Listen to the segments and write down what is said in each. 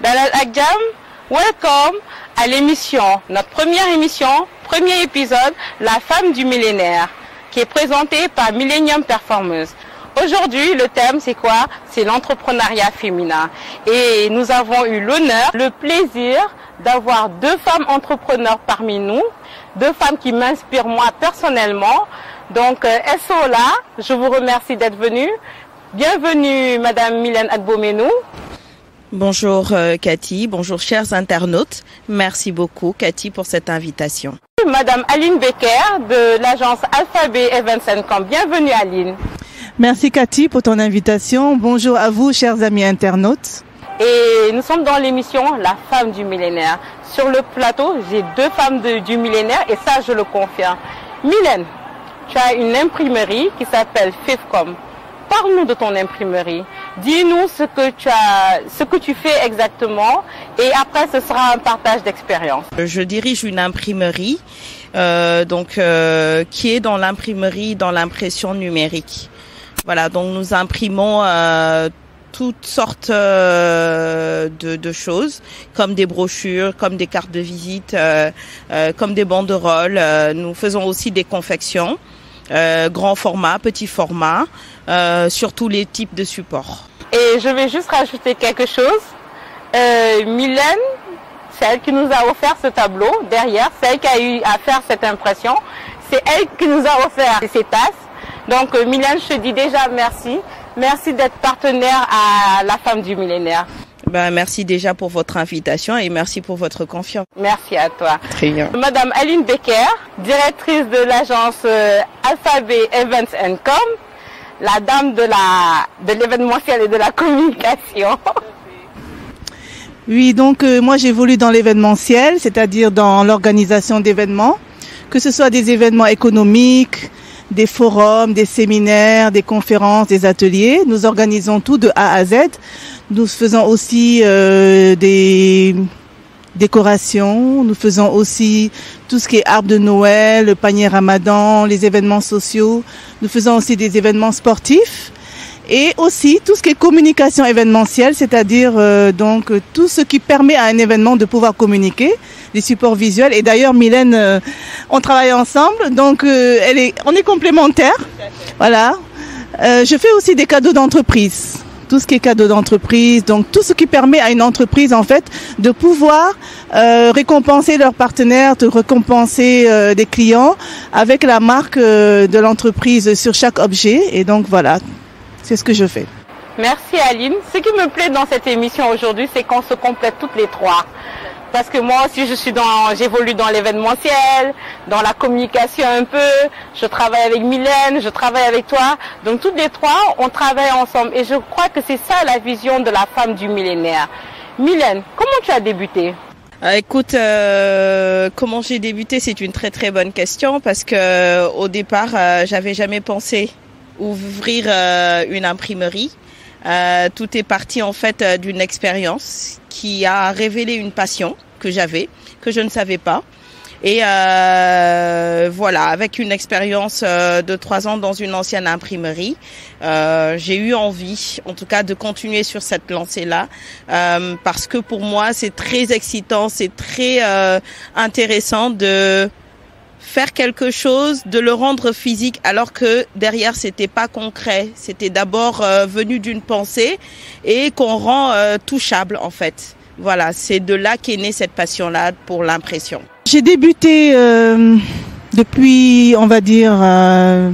Dalal ak jàmm, welcome à l'émission, notre première émission, premier épisode, La femme du millénaire, qui est présentée par Millennium Performers. Aujourd'hui, le thème, c'est quoi? C'est l'entrepreneuriat féminin. Et nous avons eu l'honneur, le plaisir d'avoir deux femmes entrepreneurs parmi nous, deux femmes qui m'inspirent moi personnellement. Donc, SO-là, je vous remercie d'être venue. Bienvenue, Madame Mylène Agbomenou. Bonjour Cathy, bonjour chers internautes. Merci beaucoup Cathy pour cette invitation. Madame Aline Becker de l'agence Alphabet Events & Com. Bienvenue Aline. Merci Cathy pour ton invitation. Bonjour à vous chers amis internautes. Et nous sommes dans l'émission La femme du millénaire. Sur le plateau, j'ai deux femmes du millénaire et ça je le confirme. Mylène, tu as une imprimerie qui s'appelle Fifcom. Parle-nous de ton imprimerie. Dis-nous ce que tu fais exactement et après ce sera un partage d'expérience. Je dirige une imprimerie qui est dans l'imprimerie, dans l'impression numérique. Voilà, donc nous imprimons toutes sortes de choses, comme des brochures, comme des cartes de visite, comme des banderoles. Nous faisons aussi des confections. Grand format, petit format, sur tous les types de supports. Et je vais juste rajouter quelque chose. Mylène, c'est elle qui nous a offert ce tableau derrière, c'est elle qui a eu à faire cette impression, c'est elle qui nous a offert ces tasses. Donc Mylène, je te dis déjà merci. Merci d'être partenaire à La femme du millénaire. Merci déjà pour votre invitation et merci pour votre confiance. Merci à toi. Très bien. Madame Aline Becker, directrice de l'agence Alphabet Events & Com, la dame de l'événementiel et de la communication. Oui, donc moi j'évolue dans l'événementiel, c'est-à-dire dans l'organisation d'événements, que ce soit des événements économiques, des forums, des séminaires, des conférences, des ateliers. Nous organisons tout de A à Z. Nous faisons aussi des décorations. Nous faisons aussi tout ce qui est arbre de Noël, le panier Ramadan, les événements sociaux. Nous faisons aussi des événements sportifs. Et aussi tout ce qui est communication événementielle, c'est-à-dire donc tout ce qui permet à un événement de pouvoir communiquer, les supports visuels. Et d'ailleurs, Mylène, on travaille ensemble, donc on est complémentaires. Voilà. Je fais aussi des cadeaux d'entreprise. Tout ce qui est cadeaux d'entreprise, donc tout ce qui permet à une entreprise en fait de pouvoir récompenser leurs partenaires, de récompenser des clients avec la marque de l'entreprise sur chaque objet. Et donc voilà. C'est ce que je fais. Merci Aline. Ce qui me plaît dans cette émission aujourd'hui, c'est qu'on se complète toutes les trois. Parce que moi aussi, j'évolue dans l'événementiel, dans la communication un peu. Je travaille avec Mylène, je travaille avec toi. Donc toutes les trois, on travaille ensemble. Et je crois que c'est ça la vision de la femme du millénaire. Mylène, comment tu as débuté? Écoute, comment j'ai débuté, c'est une très très bonne question parce que au départ, j'avais jamais pensé ouvrir une imprimerie. Tout est parti en fait d'une expérience qui a révélé une passion que j'avais, que je ne savais pas. Et voilà, avec une expérience de 3 ans dans une ancienne imprimerie, j'ai eu envie, en tout cas, de continuer sur cette lancée-là, parce que pour moi, c'est très excitant, c'est très intéressant de faire quelque chose, de le rendre physique, alors que derrière c'était pas concret, c'était d'abord venu d'une pensée et qu'on rend touchable en fait. Voilà, c'est de là qu'est née cette passion-là pour l'impression. J'ai débuté depuis, on va dire, ça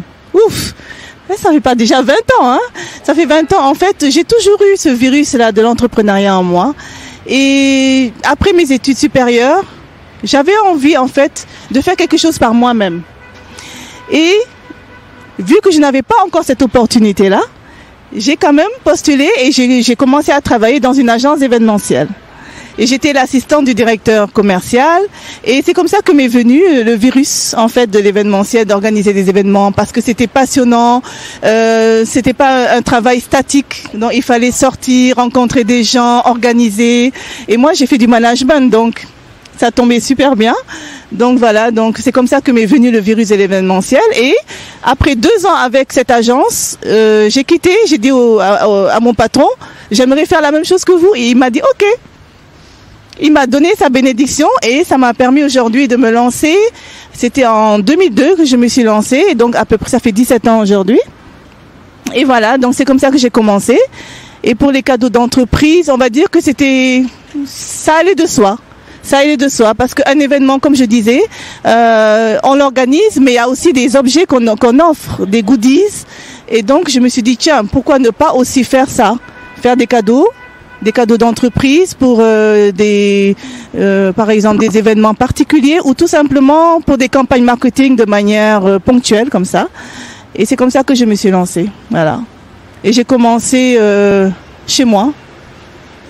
fait pas déjà 20 ans, hein. Ça fait 20 ans, en fait, j'ai toujours eu ce virus-là de l'entrepreneuriat en moi. Et après mes études supérieures, j'avais envie, en fait, de faire quelque chose par moi-même. Et vu que je n'avais pas encore cette opportunité-là, j'ai quand même postulé et j'ai commencé à travailler dans une agence événementielle. Et j'étais l'assistante du directeur commercial. Et c'est comme ça que m'est venu le virus, en fait, de l'événementiel, d'organiser des événements, parce que c'était passionnant. C'était pas un travail statique. Donc, il fallait sortir, rencontrer des gens, organiser. Et moi, j'ai fait du management, donc ça tombait super bien. Donc voilà, donc c'est comme ça que m'est venu le virus de l'événementiel. Et après 2 ans avec cette agence, j'ai quitté, j'ai dit à mon patron, j'aimerais faire la même chose que vous. Et il m'a dit, ok, il m'a donné sa bénédiction et ça m'a permis aujourd'hui de me lancer. C'était en 2002 que je me suis lancée, et donc à peu près ça fait 17 ans aujourd'hui. Et voilà, donc c'est comme ça que j'ai commencé. Et pour les cadeaux d'entreprise, on va dire que ça allait de soi. Ça allait de soi, parce qu'un événement, comme je disais, on l'organise, mais il y a aussi des objets qu'on offre, des goodies. Et donc je me suis dit, tiens, pourquoi ne pas aussi faire ça, faire des cadeaux d'entreprise pour par exemple des événements particuliers, ou tout simplement pour des campagnes marketing de manière ponctuelle comme ça. Et c'est comme ça que je me suis lancée, voilà. Et j'ai commencé chez moi.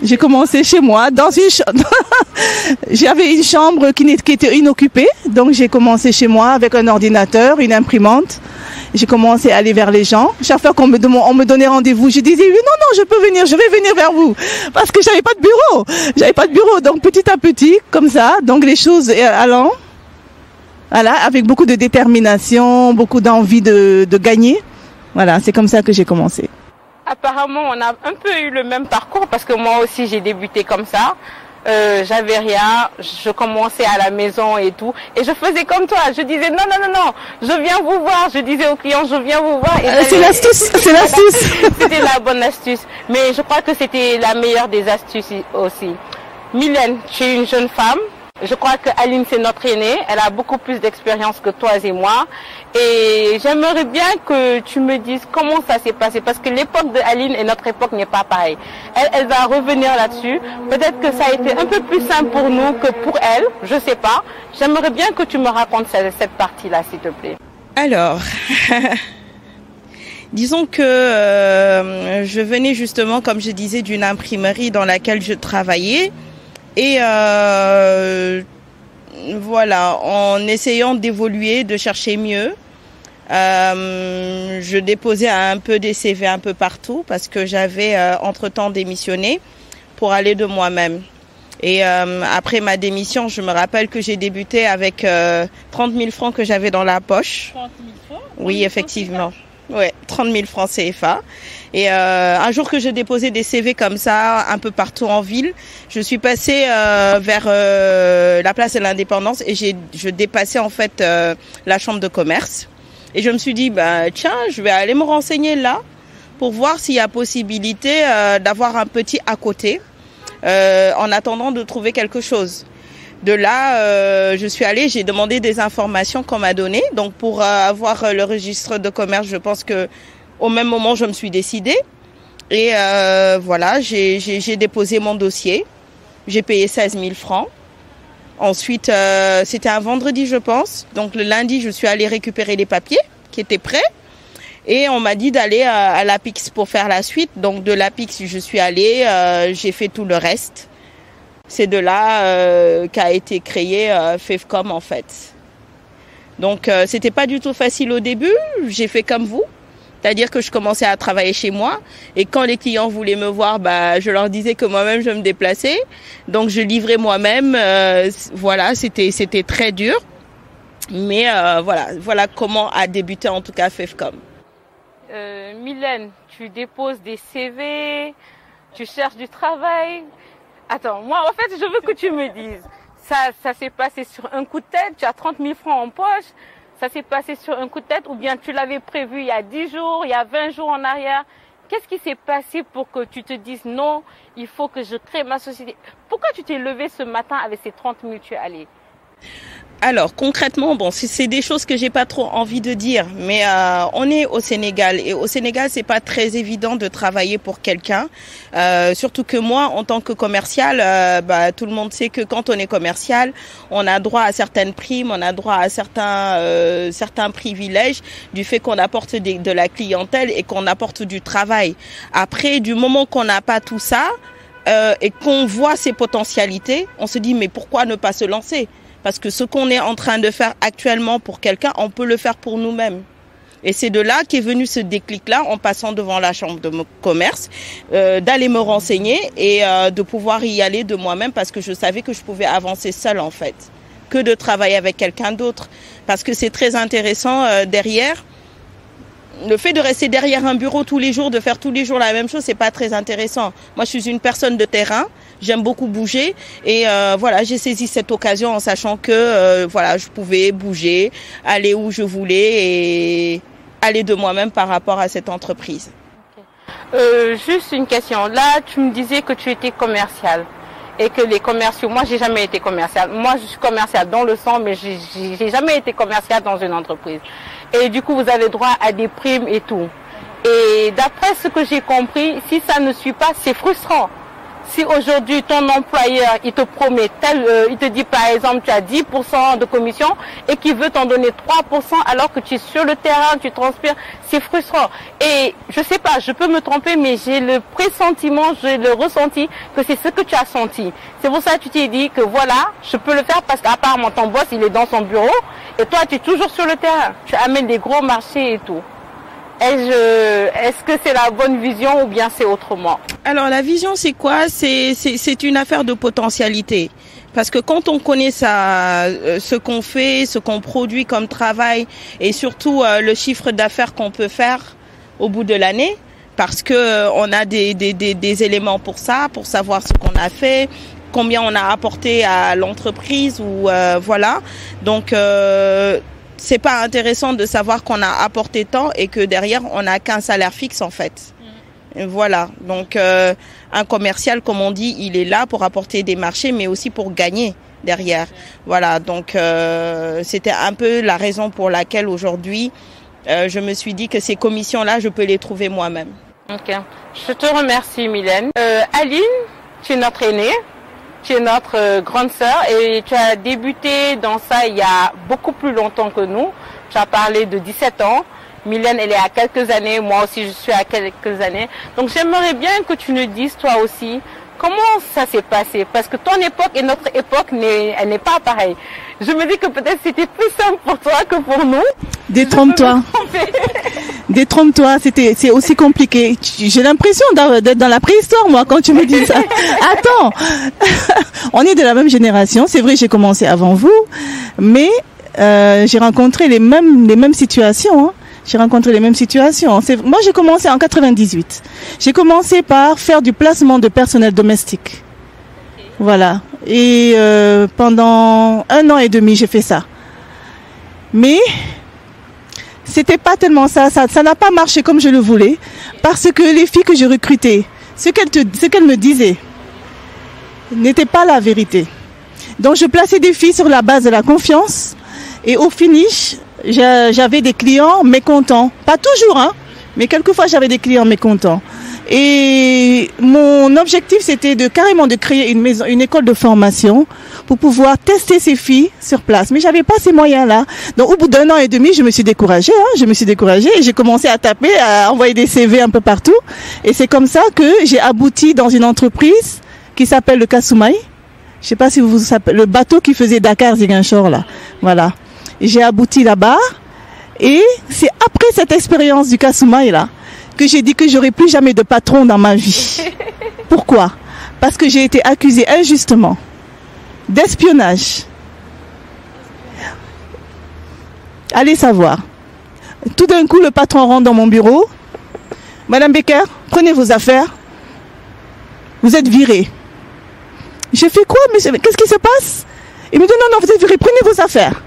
J'ai commencé chez moi dans une chambre. J'avais une chambre qui était inoccupée, donc j'ai commencé chez moi avec un ordinateur, une imprimante. J'ai commencé à aller vers les gens. Chaque fois qu'on me donnait rendez-vous, je disais oui, non, je peux venir, je vais venir vers vous, parce que j'avais pas de bureau. Donc petit à petit, comme ça, donc les choses allant, voilà, avec beaucoup de détermination, beaucoup d'envie de gagner. Voilà, c'est comme ça que j'ai commencé. Apparemment, on a un peu eu le même parcours, parce que moi aussi j'ai débuté comme ça. J'avais rien, je commençais à la maison et tout, et je faisais comme toi, je disais non, je viens vous voir, je disais aux clients je viens vous voir. C'est l'astuce. C'était la bonne astuce, mais je crois que c'était la meilleure des astuces aussi. Mylène, tu es une jeune femme. Je crois que Aline, c'est notre aînée. Elle a beaucoup plus d'expérience que toi et moi. Et j'aimerais bien que tu me dises comment ça s'est passé. Parce que l'époque de Aline et notre époque n'est pas pareille. Elle va revenir là-dessus. Peut-être que ça a été un peu plus simple pour nous que pour elle. Je sais pas. J'aimerais bien que tu me racontes cette partie-là, s'il te plaît. Alors, disons que je venais justement, comme je disais, d'une imprimerie dans laquelle je travaillais. Et voilà, en essayant d'évoluer, de chercher mieux, je déposais un peu des CV un peu partout, parce que j'avais entre-temps démissionné pour aller de moi-même. Et après ma démission, je me rappelle que j'ai débuté avec 30 000 francs que j'avais dans la poche. 30 000 francs ? Oui, effectivement. Ouais, 30 000 francs CFA. Et un jour que j'ai déposé des CV comme ça, un peu partout en ville, je suis passée vers la place de l'Indépendance, et je dépassais en fait la chambre de commerce. Et je me suis dit, tiens, je vais aller me renseigner là pour voir s'il y a possibilité d'avoir un petit à côté en attendant de trouver quelque chose. De là, je suis allée, j'ai demandé des informations qu'on m'a données. Donc pour avoir le registre de commerce, je pense que au même moment, je me suis décidée. Et voilà, j'ai déposé mon dossier. J'ai payé 16 000 francs. Ensuite, c'était un vendredi, je pense. Donc le lundi, je suis allée récupérer les papiers qui étaient prêts. Et on m'a dit d'aller à l'APIX pour faire la suite. Donc de l'APIX, je suis allée, j'ai fait tout le reste. C'est de là qu'a été créé FEVCOM en fait. Donc c'était pas du tout facile au début, j'ai fait comme vous. C'est-à-dire que je commençais à travailler chez moi, et quand les clients voulaient me voir, je leur disais que moi-même je me déplaçais. Donc je livrais moi-même, voilà, c'était très dur. Mais voilà comment a débuté en tout cas FEVCOM. Mylène, tu déposes des CV, tu cherches du travail. Attends, moi, en fait, je veux que tu me dises, ça s'est passé sur un coup de tête, tu as 30 000 francs en poche, ça s'est passé sur un coup de tête, ou bien tu l'avais prévu il y a 10 jours, il y a 20 jours en arrière. Qu'est-ce qui s'est passé pour que tu te dises non, il faut que je crée ma société? Pourquoi tu t'es levé ce matin avec ces 30 000, tu es allé? Alors concrètement, c'est des choses que j'ai pas trop envie de dire, mais on est au Sénégal, et au Sénégal c'est pas très évident de travailler pour quelqu'un, surtout que moi en tant que commercial, tout le monde sait que quand on est commercial, on a droit à certaines primes, on a droit à certains privilèges du fait qu'on apporte de la clientèle et qu'on apporte du travail. Après, du moment qu'on n'a pas tout ça et qu'on voit ses potentialités, on se dit mais pourquoi ne pas se lancer? Parce que ce qu'on est en train de faire actuellement pour quelqu'un, on peut le faire pour nous-mêmes. Et c'est de là qu'est venu ce déclic-là, en passant devant la chambre de commerce, d'aller me renseigner et de pouvoir y aller de moi-même, parce que je savais que je pouvais avancer seule en fait, que de travailler avec quelqu'un d'autre. Parce que c'est très intéressant derrière. le fait de rester derrière un bureau tous les jours, de faire tous les jours la même chose, c'est pas très intéressant. Moi, je suis une personne de terrain, j'aime beaucoup bouger et voilà, j'ai saisi cette occasion en sachant que voilà, je pouvais bouger, aller où je voulais et aller de moi-même par rapport à cette entreprise. Juste une question. Là, tu me disais que tu étais commercial et que les commerciaux, moi, j'ai jamais été commercial. Moi, je suis commercial dans le sang, mais j'ai jamais été commercial dans une entreprise. Et du coup, vous avez droit à des primes et tout. Et d'après ce que j'ai compris, si ça ne suit pas, c'est frustrant. Si aujourd'hui ton employeur il te promet il te dit par exemple tu as 10% de commission et qu'il veut t'en donner 3% alors que tu es sur le terrain, tu transpires, c'est frustrant. Et je sais pas, je peux me tromper, mais j'ai le pressentiment, j'ai le ressenti que c'est ce que tu as senti. C'est pour ça que tu t'es dit que voilà, je peux le faire parce qu'apparemment ton boss il est dans son bureau et toi tu es toujours sur le terrain, tu amènes des gros marchés et tout. Est-ce que c'est la bonne vision ou bien c'est autrement? Alors la vision c'est quoi? C'est une affaire de potentialité. Parce que quand on connaît ça, ce qu'on fait, ce qu'on produit comme travail et surtout le chiffre d'affaires qu'on peut faire au bout de l'année, parce que on a des éléments pour ça, pour savoir ce qu'on a fait, combien on a apporté à l'entreprise ou voilà. Donc c'est pas intéressant de savoir qu'on a apporté tant et que derrière on n'a qu'un salaire fixe en fait. Voilà, donc un commercial, comme on dit, il est là pour apporter des marchés, mais aussi pour gagner derrière. Voilà, donc c'était un peu la raison pour laquelle aujourd'hui, je me suis dit que ces commissions-là, je peux les trouver moi-même. Ok, je te remercie Mylène. Aline, tu es notre aînée, tu es notre grande sœur et tu as débuté dans ça il y a beaucoup plus longtemps que nous. Tu as parlé de 17 ans. Mylène, elle est à quelques années, moi aussi je suis à quelques années. Donc j'aimerais bien que tu nous dises toi aussi comment ça s'est passé. Parce que ton époque et notre époque, elle n'est pas pareille. Je me dis que peut-être c'était plus simple pour toi que pour nous. Détrompe-toi. Détrompe-toi, c'est aussi compliqué. J'ai l'impression d'être dans la préhistoire, moi, quand tu me dis ça. Attends, on est de la même génération. C'est vrai, j'ai commencé avant vous, mais j'ai rencontré les mêmes situations. Hein. J'ai rencontré les mêmes situations. Moi, j'ai commencé en 98. J'ai commencé par faire du placement de personnel domestique. Voilà. Et pendant 1 an et demi, j'ai fait ça. Mais c'était pas tellement ça. Ça n'a pas marché comme je le voulais, parce que les filles que je recrutais, ce qu'elles me disaient, n'était pas la vérité. Donc, je plaçais des filles sur la base de la confiance, et au finish, j'avais des clients mécontents. Pas toujours, hein, mais quelquefois j'avais des clients mécontents. Et mon objectif, c'était carrément de créer une école de formation pour pouvoir tester ces filles sur place. Mais j'avais pas ces moyens-là. Donc, au bout d'1 an et demi, je me suis découragée. Et j'ai commencé à taper, à envoyer des CV un peu partout. Et c'est comme ça que j'ai abouti dans une entreprise qui s'appelle le Kasumai. Je sais pas si vous savez, le bateau qui faisait Dakar-Ziguinchor, là. Voilà. J'ai abouti là-bas. Et c'est après cette expérience du Kasumai, là, que j'ai dit que j'aurais plus jamais de patron dans ma vie. Pourquoi? Parce que j'ai été accusée injustement d'espionnage. Allez savoir. Tout d'un coup, le patron rentre dans mon bureau. Madame Becker, prenez vos affaires. Vous êtes virée. J'ai fait quoi, monsieur? Qu'est-ce qui se passe? Il me dit non, vous êtes virée, prenez vos affaires.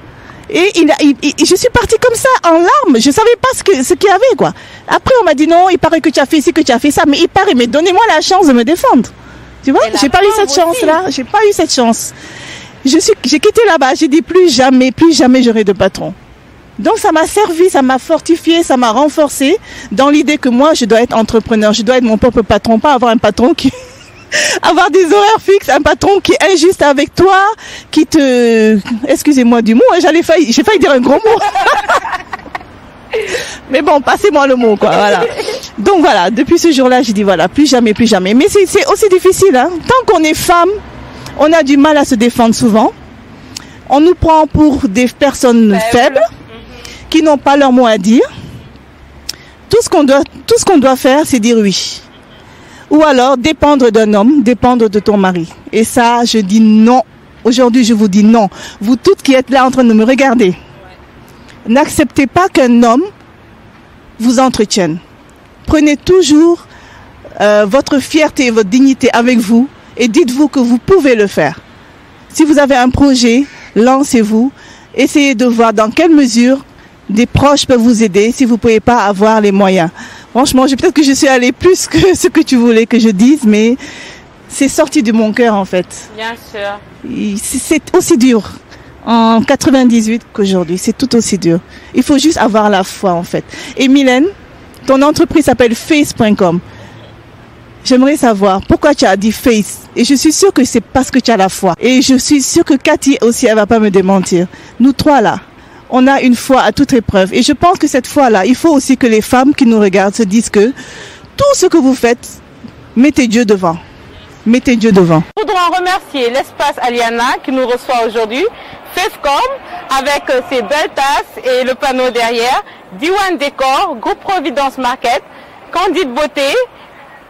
Et je suis partie comme ça, en larmes. Je savais pas ce qu'il y avait, quoi. Après, on m'a dit non, il paraît que tu as fait ci, que tu as fait ça. Mais il paraît, mais donnez-moi la chance de me défendre. Tu vois, j'ai pas eu cette chance-là. J'ai pas eu cette chance. J'ai quitté là-bas. J'ai dit plus jamais j'aurai de patron. Donc, ça m'a servi, ça m'a fortifié, ça m'a renforcé dans l'idée que moi, je dois être entrepreneur. Je dois être mon propre patron, pas avoir un patron qui... avoir des horaires fixes, un patron qui est injuste avec toi, qui te... Excusez-moi du mot, hein, j'ai failli dire un gros mot. Mais bon, passez-moi le mot, quoi, voilà. Donc voilà, depuis ce jour-là, j'ai dit voilà, plus jamais. Mais c'est aussi difficile, hein. Tant qu'on est femme, on a du mal à se défendre souvent. On nous prend pour des personnes faibles, qui n'ont pas leur mot à dire. Tout ce qu'on doit faire, c'est dire oui. Ou alors dépendre d'un homme, dépendre de ton mari. Et ça, je dis non. Aujourd'hui, je vous dis non. Vous toutes qui êtes là en train de me regarder, n'acceptez pas qu'un homme vous entretiennent. Prenez toujours votre fierté et votre dignité avec vous et dites-vous que vous pouvez le faire. Si vous avez un projet, lancez-vous. Essayez de voir dans quelle mesure des proches peuvent vous aider si vous ne pouvez pas avoir les moyens. Franchement, peut-être que je suis allée plus que ce que tu voulais que je dise, mais c'est sorti de mon cœur en fait. Bien sûr. C'est aussi dur en 98 qu'aujourd'hui. C'est tout aussi dur. Il faut juste avoir la foi en fait. Et Mylène, ton entreprise s'appelle Face.com. J'aimerais savoir pourquoi tu as dit Face. Et je suis sûre que c'est parce que tu as la foi. Et je suis sûre que Cathy aussi, elle va pas me démentir. Nous trois là, on a une foi à toute épreuve. Et je pense que cette foi-là, il faut aussi que les femmes qui nous regardent se disent que tout ce que vous faites, mettez Dieu devant. Mettez Dieu devant. Nous voudrons remercier l'espace Aliana qui nous reçoit aujourd'hui, Facecom avec ses belles tasses et le panneau derrière, Diwan Décor, Groupe Providence Market, Candide Beauté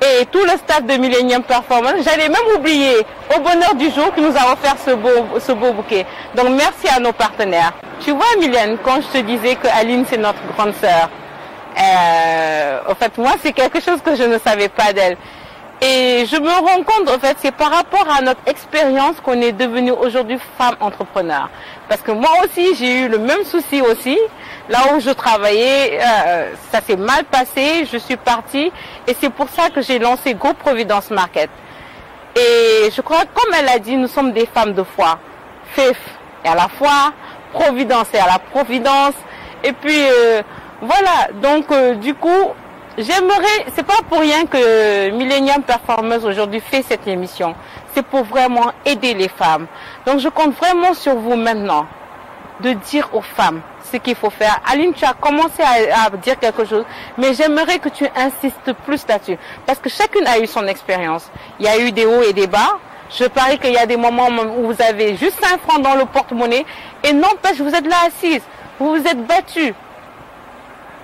et tout le staff de Millennium Performance. J'allais même oublier Au Bonheur du Jour qui nous a offert ce beau bouquet. Donc merci à nos partenaires. Tu vois Mylène, quand je te disais que Aline c'est notre grande sœur, en fait moi c'est quelque chose que je ne savais pas d'elle. Et je me rends compte, en fait, c'est par rapport à notre expérience qu'on est devenu aujourd'hui femme entrepreneur. Parce que moi aussi, j'ai eu le même souci aussi. Là où je travaillais, ça s'est mal passé, je suis partie. Et c'est pour ça que j'ai lancé Groupe Providence Market. Et je crois, comme elle a dit, nous sommes des femmes de foi. Faith et à la foi, Providence et à la providence. Et puis, voilà. Donc, du coup, j'aimerais, c'est pas pour rien que Millennium Performance aujourd'hui fait cette émission. C'est pour vraiment aider les femmes. Donc je compte vraiment sur vous maintenant de dire aux femmes ce qu'il faut faire. Aline, tu as commencé à dire quelque chose, mais j'aimerais que tu insistes plus là-dessus. Parce que chacune a eu son expérience. Il y a eu des hauts et des bas. Je parie qu'il y a des moments où vous avez juste 5 francs dans le porte-monnaie et n'empêche, vous êtes là assise, vous vous êtes battue.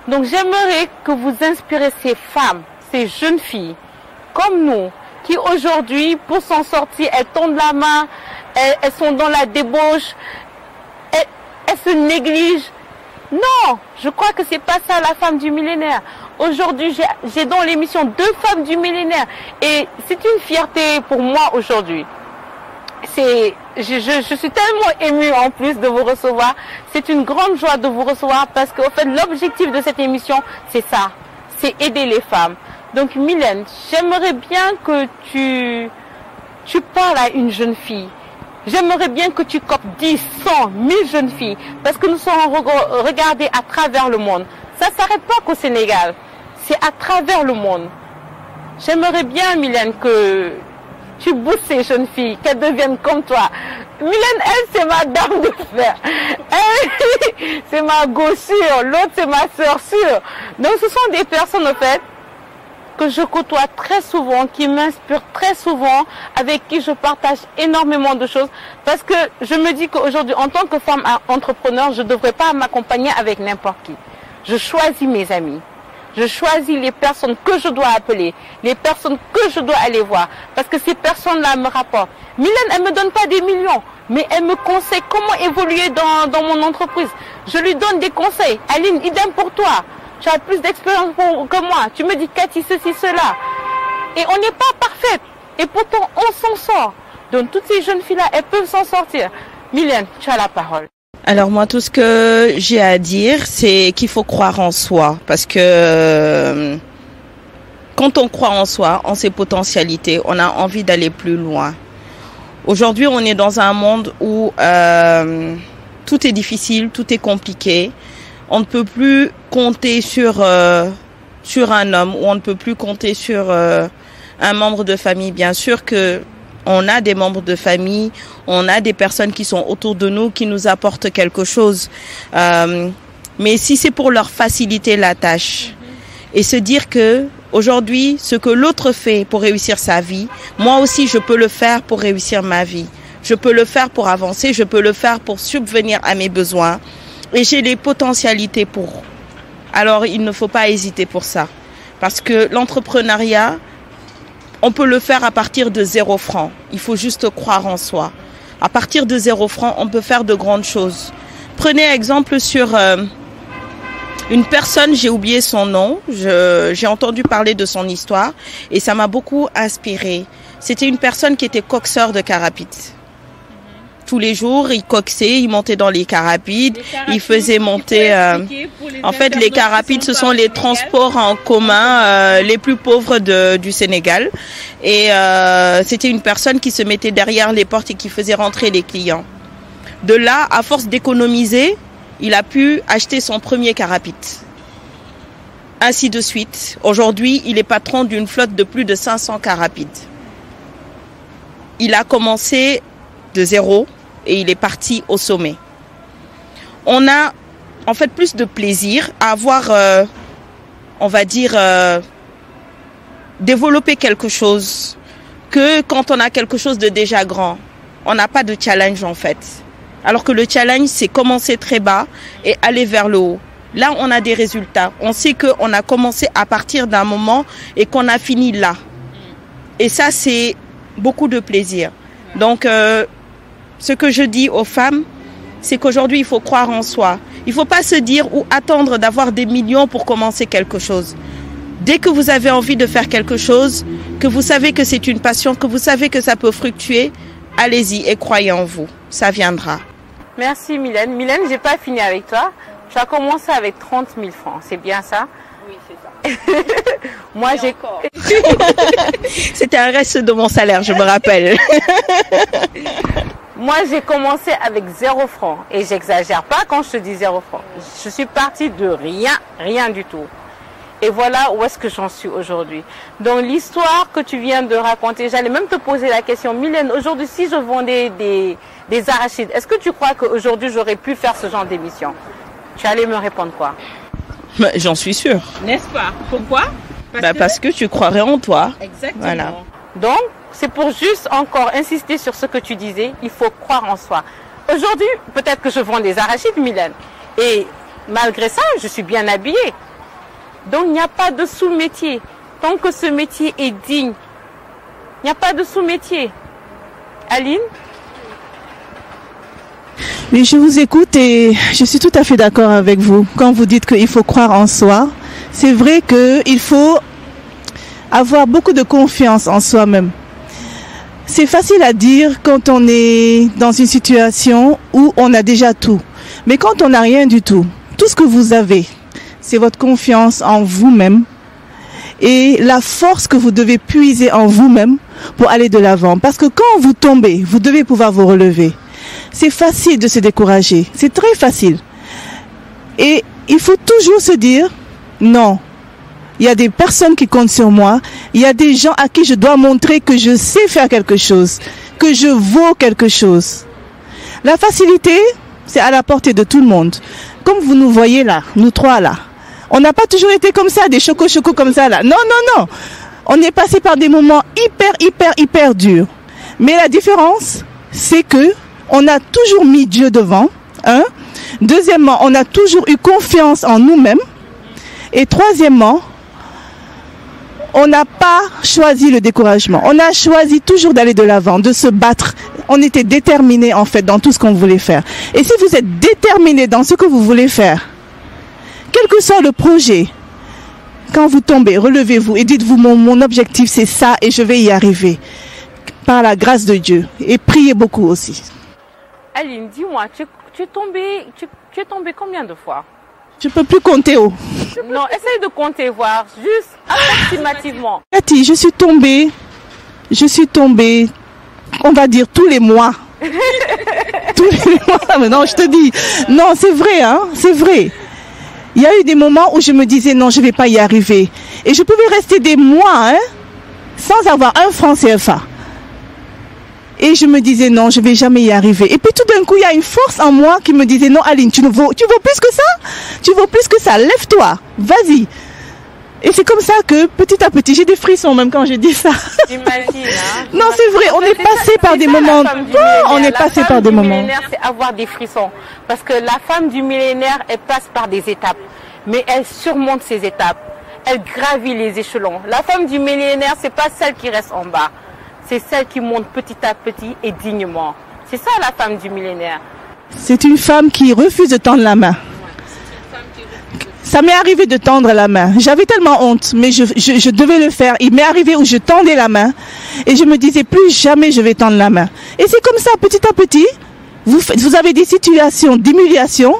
Donc j'aimerais que vous inspirez ces femmes, ces jeunes filles, comme nous, qui aujourd'hui, pour s'en sortir, elles tendent la main, elles sont dans la débauche, elles se négligent. Non, je crois que c'est pas ça la femme du millénaire. Aujourd'hui, j'ai dans l'émission 2 femmes du millénaire. Et c'est une fierté pour moi aujourd'hui. Je suis tellement émue en plus de vous recevoir. C'est une grande joie de vous recevoir parce qu'en fait, l'objectif de cette émission, c'est ça. C'est aider les femmes. Donc, Mylène, j'aimerais bien que tu parles à une jeune fille. J'aimerais bien que tu copes 10, 100, 1000 jeunes filles. Parce que nous sommes regardés à travers le monde. Ça ne s'arrête pas qu'au Sénégal. C'est à travers le monde. J'aimerais bien, Mylène, que tu boostes ces jeunes filles, qu'elles deviennent comme toi. Mylène, elle, c'est ma dame de fer. Elle, c'est ma go sûre. L'autre, c'est ma sœur sûre. Donc, ce sont des personnes, en fait, que je côtoie très souvent, qui m'inspirent très souvent, avec qui je partage énormément de choses. Parce que je me dis qu'aujourd'hui, en tant que femme entrepreneur, je ne devrais pas m'accompagner avec n'importe qui. Je choisis mes amis. Je choisis les personnes que je dois appeler, les personnes que je dois aller voir. Parce que ces personnes-là me rapportent. Mylène, elle ne me donne pas des millions, mais elle me conseille comment évoluer dans mon entreprise. Je lui donne des conseils. Aline, idem pour toi. Tu as plus d'expérience que moi. Tu me dis, Cathy, ceci, cela. Et on n'est pas parfaite. Et pourtant, on s'en sort. Donc, toutes ces jeunes filles-là, elles peuvent s'en sortir. Mylène, tu as la parole. Alors moi, tout ce que j'ai à dire, c'est qu'il faut croire en soi. Parce que quand on croit en soi, en ses potentialités, on a envie d'aller plus loin. Aujourd'hui, on est dans un monde où tout est difficile, tout est compliqué. On ne peut plus compter sur un homme ou on ne peut plus compter sur un membre de famille. Bien sûr que on a des membres de famille, on a des personnes qui sont autour de nous, qui nous apportent quelque chose. Mais si c'est pour leur faciliter la tâche et se dire que aujourd'hui, ce que l'autre fait pour réussir sa vie, moi aussi je peux le faire pour réussir ma vie. Je peux le faire pour avancer, je peux le faire pour subvenir à mes besoins. Et j'ai les potentialités pour. Alors il ne faut pas hésiter pour ça. Parce que l'entrepreneuriat, on peut le faire à partir de 0 francs. Il faut juste croire en soi. À partir de 0 francs, on peut faire de grandes choses. Prenez exemple sur Une personne, j'ai oublié son nom, j'ai entendu parler de son histoire et ça m'a beaucoup inspiré. C'était une personne qui était coxeur de carapides. Tous les jours, il coxait, il montait dans les carapides, il faisait monter... en fait, les carapides, ce sont les transports en commun les plus pauvres du Sénégal. Et c'était une personne qui se mettait derrière les portes et qui faisait rentrer les clients. De là, à force d'économiser, il a pu acheter son premier carapide. Ainsi de suite. Aujourd'hui, il est patron d'une flotte de plus de 500 carapides. Il a commencé de zéro et il est parti au sommet. On a en fait plus de plaisir à avoir, on va dire, développer quelque chose que quand on a quelque chose de déjà grand. On n'a pas de challenge en fait. Alors que le challenge, c'est commencer très bas et aller vers le haut. Là, on a des résultats. On sait qu'on a commencé à partir d'un moment et qu'on a fini là. Et ça, c'est beaucoup de plaisir. Donc, ce que je dis aux femmes, c'est qu'aujourd'hui, il faut croire en soi. Il ne faut pas se dire ou attendre d'avoir des millions pour commencer quelque chose. Dès que vous avez envie de faire quelque chose, que vous savez que c'est une passion, que vous savez que ça peut fructuer, allez-y et croyez en vous. Ça viendra. Merci Mylène. Mylène, j'ai pas fini avec toi. Tu as commencé avec 30 000 francs, c'est bien ça? Oui, c'est ça. Moi, j'ai... C'était un reste de mon salaire, je me rappelle. Moi, j'ai commencé avec 0 francs. Et j'exagère pas quand je te dis 0 francs. Je suis partie de rien, rien du tout. Et voilà où est-ce que j'en suis aujourd'hui. Donc, l'histoire que tu viens de raconter, j'allais même te poser la question. Mylène, aujourd'hui, si je vendais des arachides, est-ce que tu crois qu'aujourd'hui, j'aurais pu faire ce genre d'émission? Tu allais me répondre quoi? J'en suis sûre. N'est-ce pas? Pourquoi? Parce que tu croirais en toi. Exactement. Voilà. Donc, c'est pour juste encore insister sur ce que tu disais. Il faut croire en soi. Aujourd'hui, peut-être que je vends des arachides, Mylène. Et malgré ça, je suis bien habillée. Donc, il n'y a pas de sous-métier. Tant que ce métier est digne, il n'y a pas de sous-métier. Aline? Oui, je vous écoute et je suis tout à fait d'accord avec vous. Quand vous dites qu'il faut croire en soi, c'est vrai qu'il faut avoir beaucoup de confiance en soi-même. C'est facile à dire quand on est dans une situation où on a déjà tout. Mais quand on n'a rien du tout, tout ce que vous avez, c'est votre confiance en vous-même et la force que vous devez puiser en vous-même pour aller de l'avant. Parce que quand vous tombez, vous devez pouvoir vous relever. C'est facile de se décourager, c'est très facile. Et il faut toujours se dire, non, il y a des personnes qui comptent sur moi, il y a des gens à qui je dois montrer que je sais faire quelque chose, que je vaux quelque chose. La facilité, c'est à la portée de tout le monde. Comme vous nous voyez là, nous trois là, on n'a pas toujours été comme ça, des choco-choco comme ça là. Non, non, non. On est passé par des moments hyper durs. Mais la différence, c'est que on a toujours mis Dieu devant. Hein? Deuxièmement, on a toujours eu confiance en nous-mêmes. Et troisièmement, on n'a pas choisi le découragement. On a choisi toujours d'aller de l'avant, de se battre. On était déterminés en fait dans tout ce qu'on voulait faire. Et si vous êtes déterminés dans ce que vous voulez faire, quel que soit le projet, quand vous tombez, relevez-vous et dites-vous mon objectif c'est ça et je vais y arriver. Par la grâce de Dieu. Et priez beaucoup aussi. Aline, dis-moi, tu es tombée combien de fois? Je peux plus compter. Oh. Non, essaye de compter, voir, juste approximativement. Cathy, je suis tombée, on va dire tous les mois. Tous les mois, mais non, je te dis. Non, c'est vrai, hein, c'est vrai. Il y a eu des moments où je me disais non, je vais pas y arriver. Et je pouvais rester des mois, hein, sans avoir un franc CFA. Et je me disais non, je vais jamais y arriver. Et puis tout d'un coup, il y a une force en moi qui me disait non, Aline, tu vaux plus que ça. Tu vaux plus que ça. Lève-toi, vas-y. Et c'est comme ça que petit à petit, j'ai des frissons même quand je dis ça. T'imagines, hein? Non, c'est vrai, on est passé par des moments. On est passé par des moments. C'est avoir des frissons. Parce que la femme du millénaire, elle passe par des étapes. Mais elle surmonte ces étapes. Elle gravit les échelons. La femme du millénaire, c'est pas celle qui reste en bas. C'est celle qui monte petit à petit et dignement. C'est ça la femme du millénaire. C'est une femme qui refuse de tendre la main. Ça m'est arrivé de tendre la main. J'avais tellement honte, mais je devais le faire. Il m'est arrivé où je tendais la main et je me disais plus jamais je vais tendre la main. Et c'est comme ça, petit à petit, vous avez des situations d'humiliation,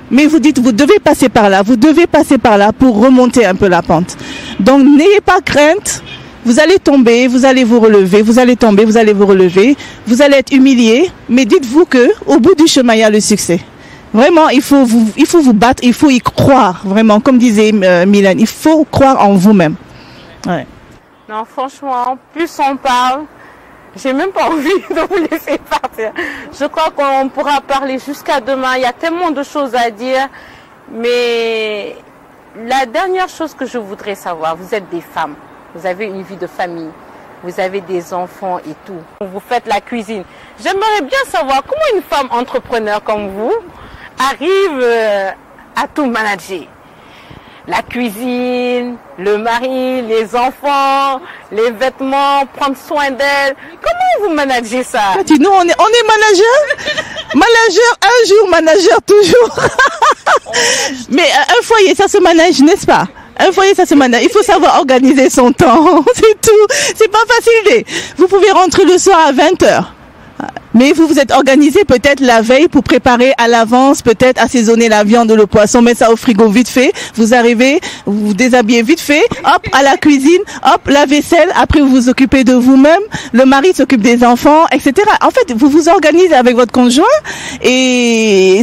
mais vous dites vous devez passer par là, pour remonter un peu la pente. Donc n'ayez pas crainte. Vous allez tomber, vous allez vous relever, vous allez tomber, vous allez vous relever, vous allez être humilié, mais dites-vous que au bout du chemin, il y a le succès. Vraiment, il faut vous battre, il faut y croire, vraiment, comme disait Mylène, il faut croire en vous-même. Ouais. Non, franchement, plus on parle, j'ai même pas envie de vous laisser partir. Je crois qu'on pourra parler jusqu'à demain, il y a tellement de choses à dire, mais la dernière chose que je voudrais savoir, vous êtes des femmes. Vous avez une vie de famille, vous avez des enfants et tout. Vous faites la cuisine. J'aimerais bien savoir comment une femme entrepreneur comme vous arrive à tout manager. La cuisine, le mari, les enfants, les vêtements, prendre soin d'elle. Comment vous managez ça? Nous, on est manager. Manager un jour, manager toujours. Mais un foyer, ça se manage, n'est-ce pas? Un foyer, ça se manage. Il faut savoir organiser son temps. C'est tout. C'est pas facile. Vous pouvez rentrer le soir à 20h. Mais vous vous êtes organisé peut-être la veille pour préparer à l'avance, peut-être assaisonner la viande ou le poisson, mettre ça au frigo vite fait. Vous arrivez, vous vous déshabillez vite fait, hop, à la cuisine, hop, la vaisselle. Après, vous vous occupez de vous-même. Le mari s'occupe des enfants, etc. En fait, vous vous organisez avec votre conjoint et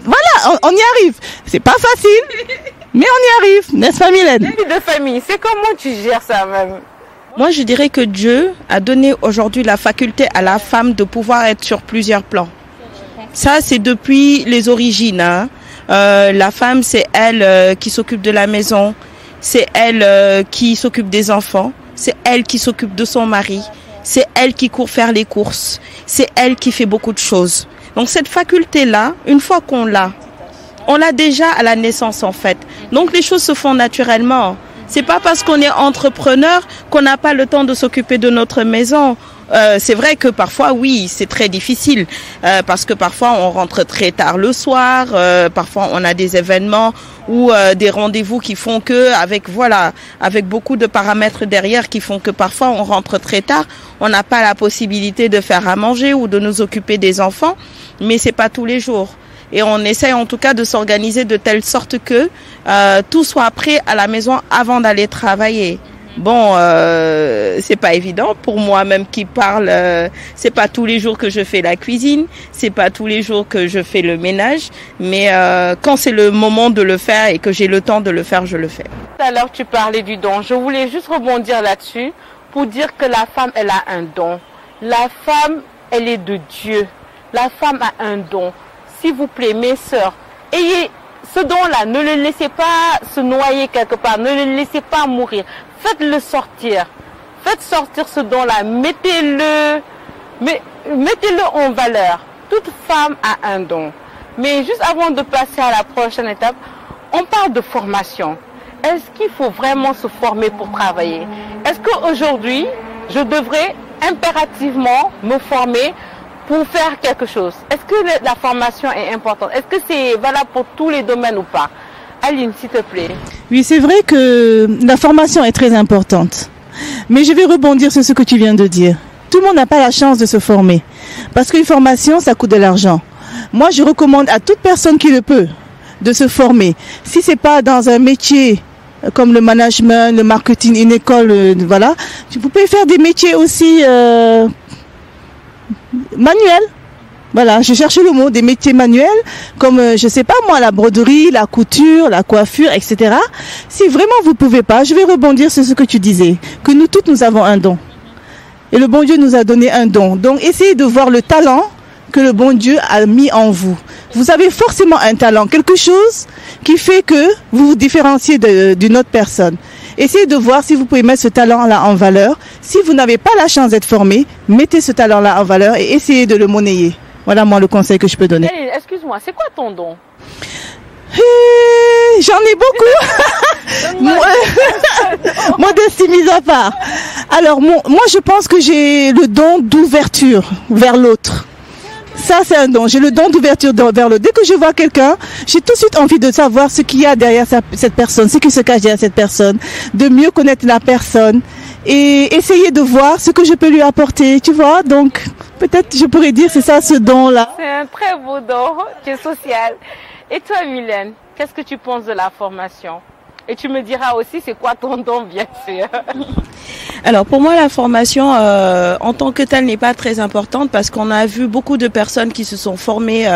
voilà, on y arrive. C'est pas facile. Mais on y arrive, n'est-ce pas Mylène? La vie de famille, c'est comment tu gères ça même? Moi, je dirais que Dieu a donné aujourd'hui la faculté à la femme de pouvoir être sur plusieurs plans. Ça, c'est depuis les origines. Hein. La femme, c'est elle qui s'occupe de la maison, c'est elle qui s'occupe des enfants, c'est elle qui s'occupe de son mari, c'est elle qui court faire les courses, c'est elle qui fait beaucoup de choses. Donc cette faculté-là, une fois qu'on l'a, on l'a déjà à la naissance en fait. Donc les choses se font naturellement. C'est pas parce qu'on est entrepreneur qu'on n'a pas le temps de s'occuper de notre maison. C'est vrai que parfois, oui, c'est très difficile parce que parfois on rentre très tard le soir, parfois on a des événements ou des rendez-vous qui font que, avec beaucoup de paramètres derrière qui font que parfois on rentre très tard, on n'a pas la possibilité de faire à manger ou de nous occuper des enfants, mais c'est pas tous les jours. Et on essaye en tout cas de s'organiser de telle sorte que tout soit prêt à la maison avant d'aller travailler. Bon, c'est pas évident pour moi même qui parle. C'est pas tous les jours que je fais la cuisine, c'est pas tous les jours que je fais le ménage, mais quand c'est le moment de le faire et que j'ai le temps de le faire, je le fais. Tout à l'heure, tu parlais du don. Je voulais juste rebondir là-dessus pour dire que la femme, elle a un don. La femme, elle est de Dieu. La femme a un don. S'il vous plaît, mes sœurs, ayez ce don-là, ne le laissez pas se noyer quelque part, ne le laissez pas mourir. Faites-le sortir. Faites sortir ce don-là, mettez-le en valeur. Toute femme a un don. Mais juste avant de passer à la prochaine étape, on parle de formation. Est-ce qu'il faut vraiment se former pour travailler? Est-ce qu'aujourd'hui, je devrais impérativement me former pour faire quelque chose? Est-ce que la formation est importante? Est-ce que c'est valable pour tous les domaines ou pas? Aline, s'il te plaît. Oui, c'est vrai que la formation est très importante. Mais je vais rebondir sur ce que tu viens de dire. Tout le monde n'a pas la chance de se former. Parce qu'une formation, ça coûte de l'argent. Moi, je recommande à toute personne qui le peut de se former. Si c'est pas dans un métier comme le management, le marketing, une école, voilà. Vous pouvez faire des métiers aussi manuels. Voilà, je cherche le mot, des métiers manuels, comme, je sais pas moi, la broderie, la couture, la coiffure, etc. Si vraiment vous pouvez pas, je vais rebondir sur ce que tu disais, que nous toutes, nous avons un don. Et le bon Dieu nous a donné un don. Donc, essayez de voir le talent que le bon Dieu a mis en vous. Vous avez forcément un talent, quelque chose qui fait que vous vous différenciez d'une autre personne. Essayez de voir si vous pouvez mettre ce talent-là en valeur. Si vous n'avez pas la chance d'être formé, mettez ce talent-là en valeur et essayez de le monnayer. Voilà, moi, le conseil que je peux donner. Excuse-moi, c'est quoi ton don? J'en ai beaucoup. Modestie mise à part. Alors, moi, je pense que j'ai le don d'ouverture vers l'autre. Ça, c'est un don. J'ai le don d'ouverture vers le. Dès que je vois quelqu'un, j'ai tout de suite envie de savoir ce qu'il y a derrière cette personne, ce qui se cache derrière cette personne, de mieux connaître la personne et essayer de voir ce que je peux lui apporter, tu vois. Donc, peut-être je pourrais dire c'est ça ce don-là. C'est un très beau don, tu es social. Et toi, Mylène, qu'est-ce que tu penses de la formation? Et tu me diras aussi c'est quoi ton don, bien sûr. Alors pour moi, la formation en tant que telle n'est pas très importante parce qu'on a vu beaucoup de personnes qui se sont formées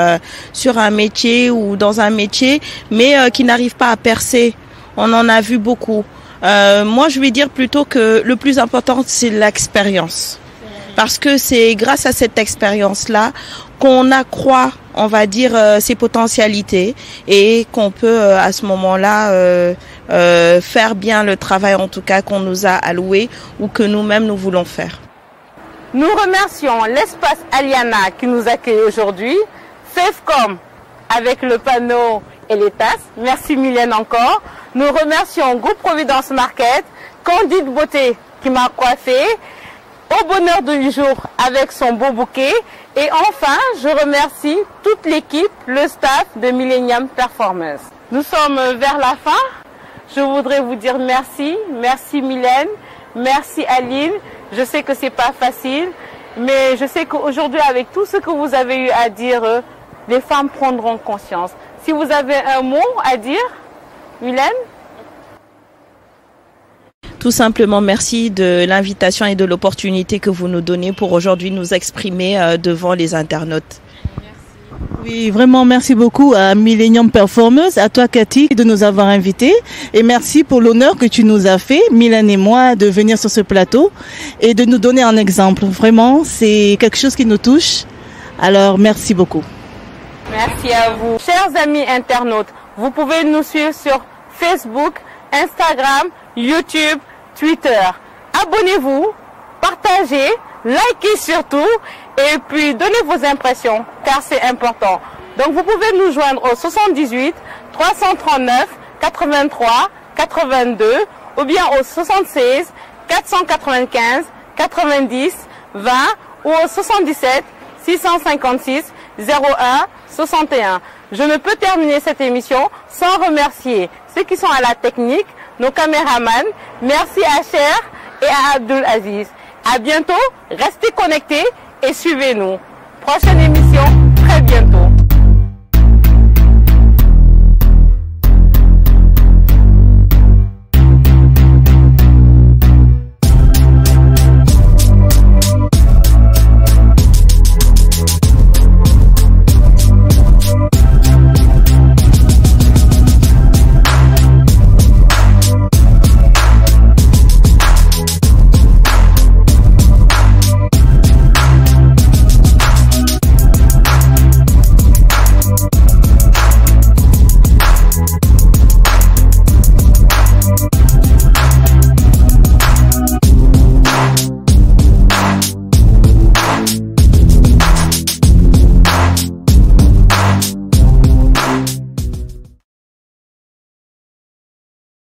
sur un métier ou dans un métier, mais qui n'arrivent pas à percer. On en a vu beaucoup. Moi, je vais dire plutôt que le plus important, c'est l'expérience. Parce que c'est grâce à cette expérience-là qu'on accroît, on va dire, ses potentialités et qu'on peut à ce moment-là faire bien le travail en tout cas qu'on nous a alloué ou que nous-mêmes nous voulons faire. Nous remercions l'espace Aliana qui nous accueille aujourd'hui, Fevcom avec le panneau et les tasses. Merci Mylène encore. Nous remercions Groupe Providence Market, Candide Beauté qui m'a coiffée, Au Bonheur du Jour avec son beau bouquet. Et enfin, je remercie toute l'équipe, le staff de Millennium Performance. Nous sommes vers la fin. Je voudrais vous dire merci. Merci Mylène. Merci Aline. Je sais que c'est pas facile, mais je sais qu'aujourd'hui, avec tout ce que vous avez eu à dire, les femmes prendront conscience. Si vous avez un mot à dire, Mylène? Tout simplement, merci de l'invitation et de l'opportunité que vous nous donnez pour aujourd'hui nous exprimer devant les internautes. Oui, vraiment, merci beaucoup à Millennium Performance, à toi Cathy de nous avoir invités et merci pour l'honneur que tu nous as fait, Mylène et moi, de venir sur ce plateau et de nous donner un exemple. Vraiment, c'est quelque chose qui nous touche. Alors, merci beaucoup. Merci à vous. Chers amis internautes, vous pouvez nous suivre sur Facebook, Instagram, YouTube, Twitter. Abonnez-vous, partagez, likez surtout et puis donnez vos impressions car c'est important. Donc vous pouvez nous joindre au 78 339 83 82 ou bien au 76 495 90 20 ou au 77 656 01 61. Je ne peux terminer cette émission sans remercier ceux qui sont à la technique, nos caméramans. Merci à Cher et à Abdul Aziz. À bientôt, restez connectés et suivez-nous. Prochaine émission, très bientôt.